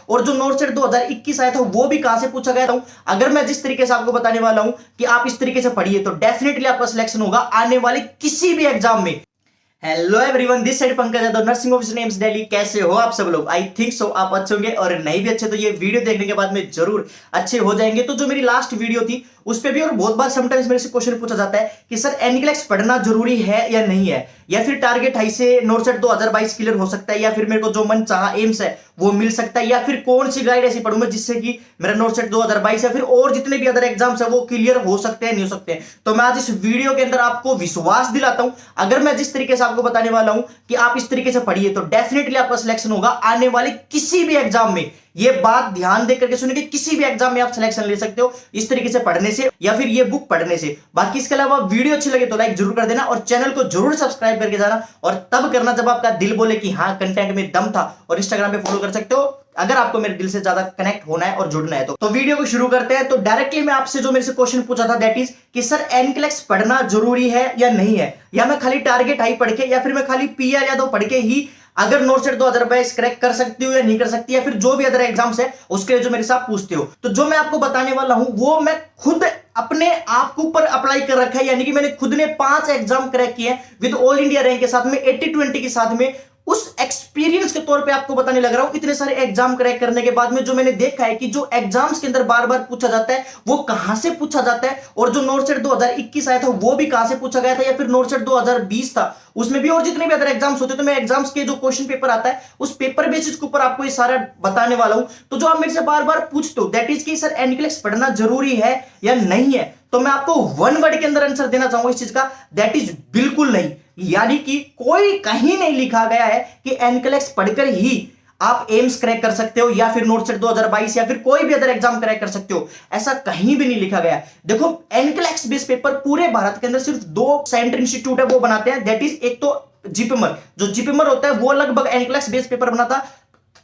और जो not set 2021 आया था वो भी कहां से पूछा गया था। अगर मैं जिस तरीके से आपको बताने वाला हूं कि आप इस तरीके से पढ़िए तो डेफिनेटली आपका सिलेक्शन होगा आने वाले किसी भी एग्जाम में। Hello everyone, this side Pankaj Yadav, nursing officer names Delhi. कैसे हो आप सब लोग? आई थिंक सो आप अच्छे होंगे, और नहीं भी अच्छे तो ये वीडियो देखने के बाद में जरूर अच्छे हो जाएंगे। तो जो मेरी लास्ट वीडियो थी उस पे भी और बहुत बार समटाइम्स मेरे से क्वेश्चन पूछा जाता है कि सर एनक्लेक्स पढ़ना जरूरी है या नहीं है, या फिर टारगेट हाई से नोट सेट 2022 क्लियर हो सकता है, या फिर मेरे को जो मन चाहा एम्स है वो मिल सकता है, या फिर कौन सी गाइड ऐसी पढ़ूं मैं जिससे कि मेरा नोट सेट 2022 या फिर और जितने भी अदर एग्जाम्स है वो क्लियर हो सकते हैं नहीं हो सकते हैं। तो मैं आज इस वीडियो के अंदर आपको विश्वास दिलाता हूं, अगर मैं जिस तरीके से आपको बताने वाला हूं कि आप इस तरीके से पढ़िए तो डेफिनेटली आपका सिलेक्शन होगा आने वाले किसी भी एग्जाम में। ये बात ध्यान देकर के सुनिए कि किसी भी एग्जाम में आप सिलेक्शन ले सकते हो इस तरीके से पढ़ने से, या फिर ये बुक पढ़ने से। बाकी इसके अलावा वीडियो अच्छी लगे तो लाइक जरूर कर देना, और चैनल को जरूर सब्सक्राइब करके जाना, और तब करना जब आपका दिल बोले कि हाँ कंटेंट में दम था। और इंस्टाग्राम पे फॉलो कर सकते हो अगर आपको मेरे दिल से ज्यादा कनेक्ट होना है और जुड़ना है तो वीडियो को शुरू करते हैं। तो डायरेक्टली मैं आपसे जो मेरे से क्वेश्चन पूछा था दैट इज कि सर एनक्लेक्स पढ़ना जरूरी है या नहीं है, या मैं खाली टारगेट हाई पढ़ के, या फिर मैं खाली पीआर यादव पढ़ के ही अगर नोट सेट 2022 क्रैक कर सकती हो या नहीं कर सकती, या फिर जो भी अदर एग्जाम्स है उसके लिए जो मेरे साथ पूछते हो। तो जो मैं आपको बताने वाला हूं वो मैं खुद अपने आप के ऊपर अप्लाई कर रखा है, यानी कि मैंने खुद ने 5 एग्जाम क्रैक किए हैं विद ऑल इंडिया रैंक के साथ में, 80-20 के साथ में। उस एक्सपीरियंस के तौर पे आपको बताने लग रहा हूं, इतने सारे एग्जाम क्रैक करने के बाद में जो मैंने देखा है कि जो एग्जाम्स के अंदर बार बार पूछा जाता है वो कहां से पूछा जाता है, और जो नोट सेट 2021 आया था वो भी कहां से पूछा गया था, या फिर नोट सेट 2020 था उसमें भी, और जितने भी अदर एग्जाम्स होते हैं तो मैं एग्जाम्स के जो क्वेश्चन पेपर आता है उस पेपर बेसिस के ऊपर आपको ये सारा बताने वाला हूं। तो जो आप मेरे से बार बार पूछते हो दैट इज कि सर एनक्लेक्स पढ़ना जरूरी है या नहीं है, तो मैं आपको वन वर्ड के अंदर आंसर देना चाहूंगा इस चीज का, दैट इज बिल्कुल नहीं। यानी कि कोई कहीं नहीं लिखा गया है कि एनक्लेक्स पढ़कर ही आप एम्स क्रैक कर सकते हो, या फिर नोट सेट 2022 या फिर कोई भी अदर एग्जाम क्रैक कर सकते हो, ऐसा कहीं भी नहीं लिखा गया। देखो एनक्लेक्स बेस्ड पेपर पूरे भारत के अंदर सिर्फ 2 सेंटर इंस्टीट्यूट है वो बनाते हैं, दैट इज एक तो जीपीएमआर, जो जीपीएमआर होता है वो लगभग एनक्लेक्स बेस्ड पेपर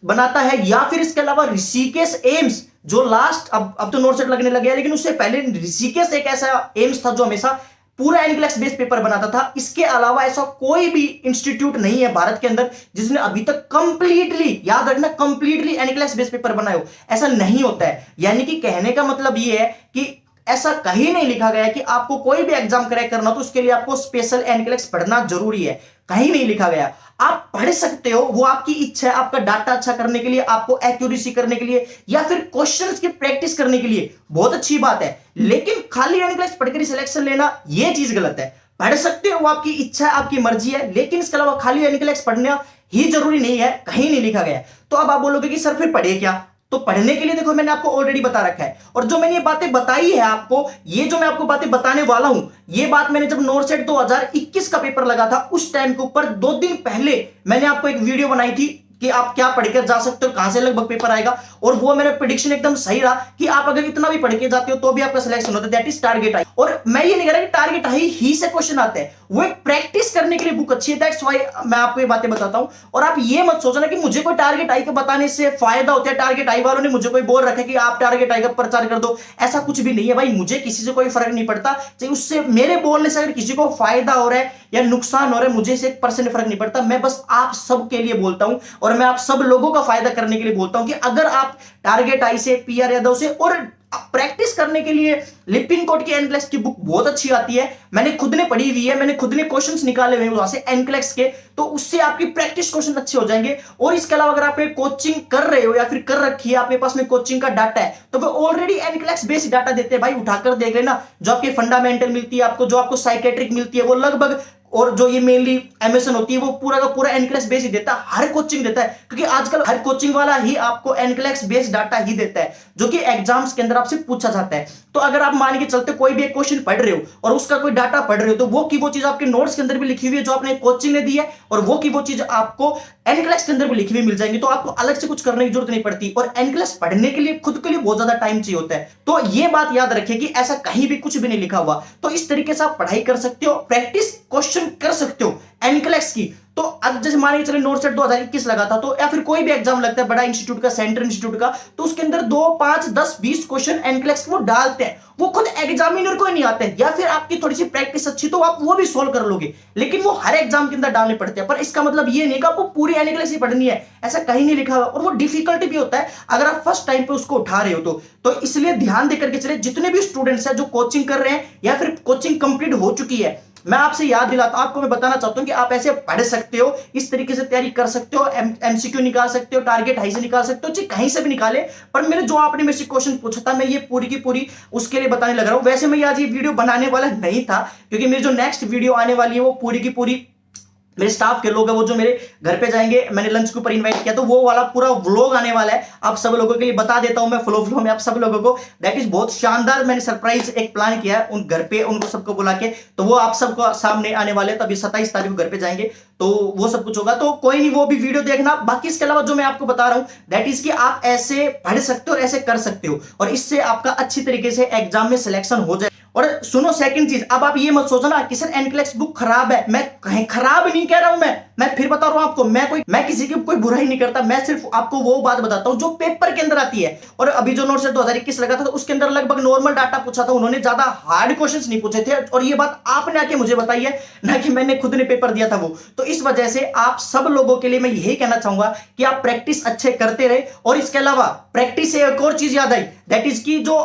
बनाता है, या फिर इसके अलावा ऋषिकेश एम्स जो लास्ट अब तो नोट सेट लगने लगे हैं, लेकिन उससे पहले ऋषिकेश एक ऐसा एम्स था जो हमेशा पूरा एनक्लेक्स बेस्ड पेपर बनाता था। इसके अलावा ऐसा कोई भी इंस्टीट्यूट नहीं है भारत के अंदर जिसने अभी तक कंप्लीटली, याद रखना, कंप्लीटली एनक्लेक्स बेस्ड पेपर बनाए हो, ऐसा नहीं होता है। यानी कि कहने का मतलब यह है कि ऐसा कहीं नहीं लिखा गया कि आपको कोई भी एग्जाम क्रैक करना तो उसके लिए आपको स्पेशल एनक्लेक्स पढ़ना जरूरी है, कहीं नहीं लिखा गया। आप पढ़ सकते हो, वो आपकी इच्छा है, आपका डाटा अच्छा करने के लिए, आपको एक्यूरेसी करने के लिए, या फिर क्वेश्चंस की प्रैक्टिस करने के लिए, बहुत अच्छी बात है। लेकिन खाली एनक्लेक्स पढ़कर सिलेक्शन लेना ये चीज गलत है। पढ़ सकते हो, वो आपकी इच्छा है, आपकी मर्जी है, लेकिन इसके अलावा खाली एनक्लेक्स पढ़ना ही जरूरी नहीं है, कहीं नहीं लिखा गया। तो अब आप बोलोगे कि सर फिर पढ़े क्या? तो पढ़ने के लिए देखो मैंने आपको ऑलरेडी बता रखा है, और जो मैंने ये बातें बताई है आपको, ये जो मैं आपको बातें बताने वाला हूं, ये बात मैंने जब नोट सेट 2021 का पेपर लगा था उस टाइम के ऊपर 2 दिन पहले मैंने आपको एक वीडियो बनाई थी कि आप क्या पढ़कर जा सकते हो, कहां से लगभग पेपर आएगा, और वो मेरा प्रेडिक्शन एकदम सही रहा कि आप अगर इतना भी पढ़ के जाते हो तो भी आपका सिलेक्शन होता है, दैट इज टारगेट हाई। और मैं ये नहीं कह रहा कि टारगेट हाई ही से क्वेश्चन आते हैं, वो एक प्रैक्टिस करने के लिए बुक अच्छी है, दैट्स व्हाई मैं आपको ये बातें बताता हूं। और आप ये मत सोचना कि मुझे कोई टारगेट हाई के बताने से फायदा होता है, टारगेट हाई वालों ने मुझे कोई बोल रखा है कि आप टारगेट हाई का प्रचार कर दो, ऐसा कुछ भी नहीं है भाई। मुझे किसी से कोई फर्क नहीं पड़ता, चाहे उससे मेरे बोलने से अगर किसी को फायदा हो रहा है या नुकसान हो रहा है, मुझे से 1% फर्क नहीं पड़ता। मैं बस आप सबके लिए बोलता हूं, और मैं आप सब लोगों का फायदा करने के लिए बोलता हूं कि अगर आप टारगेट आई से, पीआर यादव से, और प्रैक्टिस करने के लिए लिपिन कोड की एनक्लेक्स की बुक बहुत अच्छी आती है, मैंने खुद ने पढ़ी हुई है, मैंने खुद ने क्वेश्चंस निकाले हुए हैं वहां से एनक्लेक्स के, तो उससे आपकी प्रैक्टिस क्वेश्चन अच्छे हो जाएंगे। और इसके अलावा अगर आप कोचिंग कर रहे हो या फिर कर रखी है, आपके पास में कोचिंग का डाटा है, तो वो ऑलरेडी एनक्लेक्स बेस्ड डाटा देते हैं भाई, उठाकर देख लेना। जो आपके फंडामेंटल मिलती है आपको, जो आपको साइकेट्रिक मिलती है वो लगभग, और जो ये मेनली एमएसएन होती है वो पूरा का पूरा एनक्लेक्स बेस ही देता है, हर कोचिंग देता है, क्योंकि आजकल हर कोचिंग वाला ही आपको एनक्लेक्स बेस्ड डाटा ही देता है जो कि एग्जाम्स के अंदर आपसे पूछा जाता है। तो अगर आप मान के चलते कोई भी एक क्वेश्चन पढ़ रहे हो और उसका कोई डाटा पढ़ रहे हो, तो वो की वो चीज आपके नोट्स के अंदर भी लिखी हुई है जो आपने कोचिंग ने दी है, और वो की वो चीज आपको एनक्लेक्स के अंदर भी लिखी हुई मिल जाएंगी, तो आपको अलग से कुछ करने की जरूरत नहीं पड़ती। और एनक्लेक्स पढ़ने के लिए खुद के लिए बहुत ज्यादा टाइम चाहिए होता है, तो ये बात याद रखिए कि ऐसा कहीं भी कुछ भी नहीं लिखा हुआ। तो इस तरीके से आप पढ़ाई कर सकते हो, प्रैक्टिस क्वेश्चन कर सकते हो एनक्लेक्स की। तो अब जैसे मान के चले नोट सेट 2021 लगा था, तो या फिर कोई भी एग्जाम लगता है बड़ा इंस्टीट्यूट का, सेंट्रल इंस्टीट्यूट का, तो उसके अंदर 2, 5, 10, 20 क्वेश्चन एनक्लेक्स वो डालते हैं, वो खुद एग्जामिनर को ही नहीं आते हैं, या फिर आपकी थोड़ी सी प्रैक्टिस अच्छी तो आप वो भी सोल्व कर लोगे, लेकिन वो हर एग्जाम के अंदर डालने पड़ते हैं। पर इसका मतलब ये नहीं कि आपको पूरी एनक्लेक्स ही पढ़नी है, ऐसा कहीं नहीं लिखा हुआ, और वो डिफिकल्ट भी होता है अगर आप फर्स्ट टाइम पे उसको उठा रहे हो तो इसलिए ध्यान देकर के चले। जितने भी स्टूडेंट्स हैं जो कोचिंग कर रहे हैं या फिर कोचिंग कंप्लीट हो चुकी है, मैं आपसे याद दिलाता हूं, आपको मैं बताना चाहता हूं कि आप ऐसे पढ़ सकते हो, इस तरीके से तैयारी कर सकते हो, एमसीक्यू निकाल सकते हो, टारगेट हाई से निकाल सकते हो, चाहे कहीं से भी निकाले। पर मैंने जो आपने मेरे से क्वेश्चन पूछा था, मैं ये पूरी की पूरी उसके लिए बताने लग रहा हूं। वैसे मैं आज ये वीडियो बनाने वाला नहीं था, क्योंकि मेरी जो नेक्स्ट वीडियो आने वाली है वो पूरी की पूरी मेरे स्टाफ के लोग हैं, वो जो मेरे घर पे जाएंगे, मैंने लंच के ऊपर इनवाइट किया, तो वो वाला पूरा व्लॉग आने वाला है। आप सब लोगों के लिए बता देता हूं मैं फ्लो में आप सब लोगों को, दैट इज बहुत शानदार, मैंने सरप्राइज एक प्लान किया है उन घर पे, उनको सबको बुला के, तो वो आप सबको सामने आने वाले हैं। तो अभी 27 तारीख को घर पे जाएंगे, तो वो सब कुछ होगा, तो कोई नहीं, वो भी वीडियो देखना। बाकी इसके अलावा जो मैं आपको बता रहा हूं दैट इज कि आप ऐसे पढ़ सकते हो और ऐसे कर सकते हो, और इससे आपका अच्छी तरीके से एग्जाम में सिलेक्शन हो जाए। और सुनो सेकंड चीज, अब आप ये मत सोचना कि सर एनक्लेक्स बुक खराब है, मैं कहीं खराब नहीं कह रहा हूं, मैं फिर बता रहा हूं आपको, मैं किसी की कोई बुराई नहीं करता, मैं सिर्फ आपको वो बात बताता हूं जो पेपर के अंदर आती है। और अभी जो नोट सेट 2021 लगा था, तो उसके अंदर लगभग नॉर्मल डाटा पूछा था, उन्होंने ज्यादा हार्ड क्वेश्चंस नहीं पूछे थे, और ये बात आपने आके मुझे बताई है, ना कि मैंने खुद ने पेपर दिया था वो। तो इस वजह से आप सब लोगों के लिए मैं यही कहना चाहूंगा कि आप प्रैक्टिस अच्छे करते रहे। और इसके अलावा प्रैक्टिस से एक और चीज याद आई, दैट इज की जो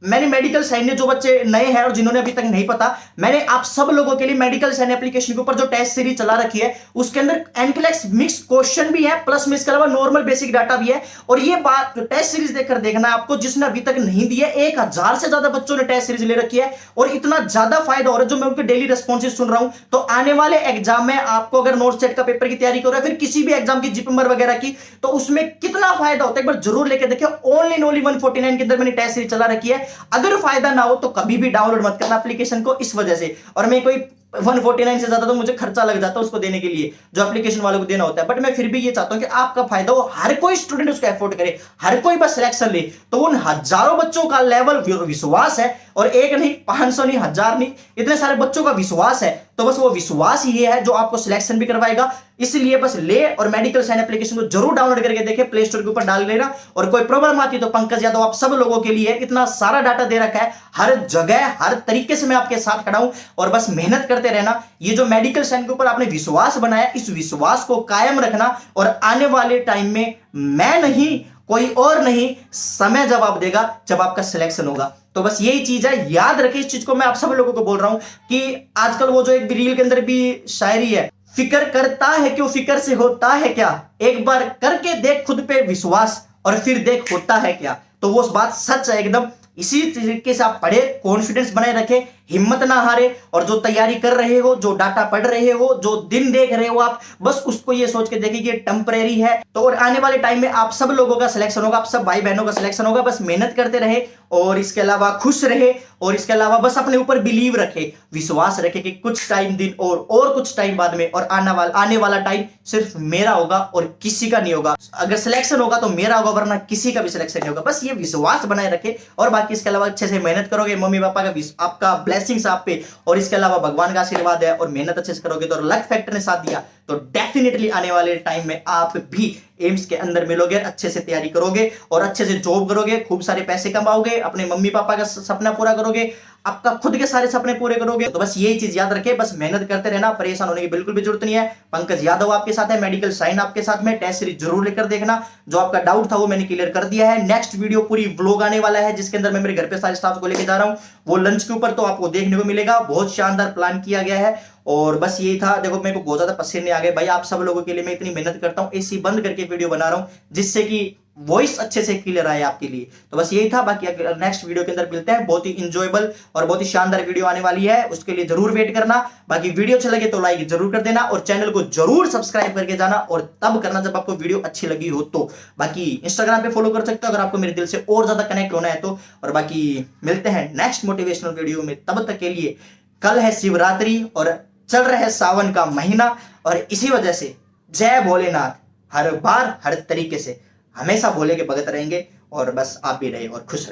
मैंने मेडिकल साइन ने, जो बच्चे नए हैं और जिन्होंने अभी तक नहीं पता, मैंने आप सब लोगों के लिए मेडिकल साइन एप्लीकेशन के ऊपर जो टेस्ट सीरीज चला रखी है, उसके अंदर एनक्लेक्स मिक्स क्वेश्चन भी है, प्लस में इसके अलावा नॉर्मल बेसिक डाटा भी है। और ये बात टेस्ट सीरीज देखकर देखना है आपको, जिसने अभी तक नहीं दी है। 1000 से ज्यादा बच्चों ने टेस्ट सीरीज ले रखी है, और इतना ज्यादा फायदा हो रहा है, जो मैं उनके डेली रेस्पॉन्सेज सुन रहा हूं। तो आने वाले एग्जाम में आपको अगर नोट सेट का पेपर की तैयारी करो, फिर किसी भी एग्जाम की जीपीएमआर वगैरह की, तो उसमें कितना फायदा होता है, एक बार जरूर लेके देखिए। ओनली 149 के अंदर मैंने टेस्ट सीरीज चला रखी है। अगर फायदा ना हो तो कभी भी डाउनलोड मत करना एप्लीकेशन को, इस वजह से। और मैं कोई 149 से ज्यादा तो मुझे खर्चा लग जाता है उसको देने के लिए, जो एप्लीकेशन वालों को देना होता है। बट मैं फिर भी ये चाहता हूं कि आपका फायदा हो, हर कोई स्टूडेंट उसको एफोर्ड करे, हर कोई बस सिलेक्शन ले। तो उन हजारों बच्चों का लेवल विश्वास है, और एक नहीं, 500 नहीं, 1000 नहीं, इतने सारे बच्चों का विश्वास है। तो बस वो विश्वास ही है जो आपको सिलेक्शन भी करवाएगा। इसलिए बस ले और मेडिकल साइन एप्लीकेशन को जरूर डाउनलोड करके देखें, प्ले स्टोर के ऊपर डाल लेना। और कोई प्रॉब्लम आती है तो पंकज यादव आप सब लोगों के लिए इतना सारा डाटा दे रखा है, हर जगह हर तरीके से मैं आपके साथ खड़ा हूं। और बस मेहनत करते रहना। ये जो मेडिकल साइन के ऊपर आपने विश्वास बनाया, इस विश्वास को कायम रखना, और आने वाले टाइम में मैं नहीं, कोई और नहीं, समय जवाब देगा जब आपका सिलेक्शन होगा। तो बस यही चीज है, याद रखिए इस चीज को। मैं आप सब लोगों को बोल रहा हूं कि आजकल वो जो एक रील के अंदर भी शायरी है, फिक्र करता है क्यों, फिक्र से होता है क्या, एक बार करके देख खुद पे विश्वास, और फिर देख होता है क्या। तो वो बात सच है एकदम। इसी तरीके से आप पढ़े, कॉन्फिडेंस बनाए रखें, हिम्मत ना हारे, और जो तैयारी कर रहे हो, जो डाटा पढ़ रहे हो, जो दिन देख रहे हो आप, बस उसको ये सोच के देखिए कि ये टेम्परेरी है। तो और आने वाले टाइम में आप सब लोगों का सिलेक्शन होगा, आप सब भाई बहनों का सिलेक्शन होगा। बस मेहनत करते रहे, और इसके अलावा खुश रहे, और इसके अलावा बस अपने ऊपर बिलीव रखे, विश्वास रखे कि कुछ टाइम दिन और कुछ टाइम बाद में, और आने वाला टाइम सिर्फ मेरा होगा और किसी का नहीं होगा। अगर सिलेक्शन होगा तो मेरा होगा, वरना किसी का भी सिलेक्शन नहीं होगा। बस ये विश्वास बनाए रखे, और बाकी इसके अलावा अच्छे से मेहनत करोगे, मम्मी पापा का आपका ब्लेसिंग्स आप पे, और इसके अलावा भगवान का आशीर्वाद है, और मेहनत अच्छे से करोगे, तो लक फैक्टर ने साथ दिया तो डेफिनेटली आने वाले टाइम में आप भी एम्स के अंदर मिलोगे, अच्छे से तैयारी करोगे, और अच्छे से जॉब करोगे, खूब सारे पैसे कमाओगे, अपने मम्मी पापा का सपना पूरा करोगे, आपका खुद के सारे सपने पूरे करोगे। तो बस यही चीज याद रखे, बस मेहनत करते रहना, परेशान होने की बिल्कुल भी जरूरत नहीं है। पंकज यादव आपके साथ है, मेडिकल साइन आपके साथ में, टेस्ट सीरीज जरूर लेकर देखना। जो आपका डाउट था वो मैंने क्लियर कर दिया है। नेक्स्ट वीडियो पूरी व्लॉग आने वाला है, जिसके अंदर मैं मेरे घर पे सारे स्टाफ को लेकर जा रहा हूं, वो लंच के ऊपर, तो आपको देखने को मिलेगा। बहुत शानदार प्लान किया गया है। और बस यही था। देखो मेरे को बहुत ज्यादा पसीने आ गए भाई, आप सब लोगों के लिए मैं इतनी मेहनत करता हूं, एसी बंद करके वीडियो बना रहा हूं, जिससे कि वॉइस अच्छे से क्लियर आए आपके लिए। तो बस यही था। बाकी नेक्स्ट वीडियो के अंदर मिलते हैं, बहुत ही इंजॉयबल और बहुत ही शानदार वीडियो आने वाली है, उसके लिए जरूर वेट करना। बाकी वीडियो अच्छा लगे तो लाइक जरूर कर देना, और चैनल को जरूर सब्सक्राइब करके जाना, और तब करना जब आपको वीडियो अच्छी लगी हो तो। बाकी इंस्टाग्राम पे फॉलो कर सकते हो अगर आपको मेरे दिल से और ज्यादा कनेक्ट होना है तो। और बाकी मिलते हैं नेक्स्ट मोटिवेशनल वीडियो में, तब तक के लिए। कल है शिवरात्रि और चल रहा है सावन का महीना, और इसी वजह से जय भोलेनाथ, हर बार हर तरीके से हमेशा भोले के भगत रहेंगे, और बस आप भी रहे और खुश रहे।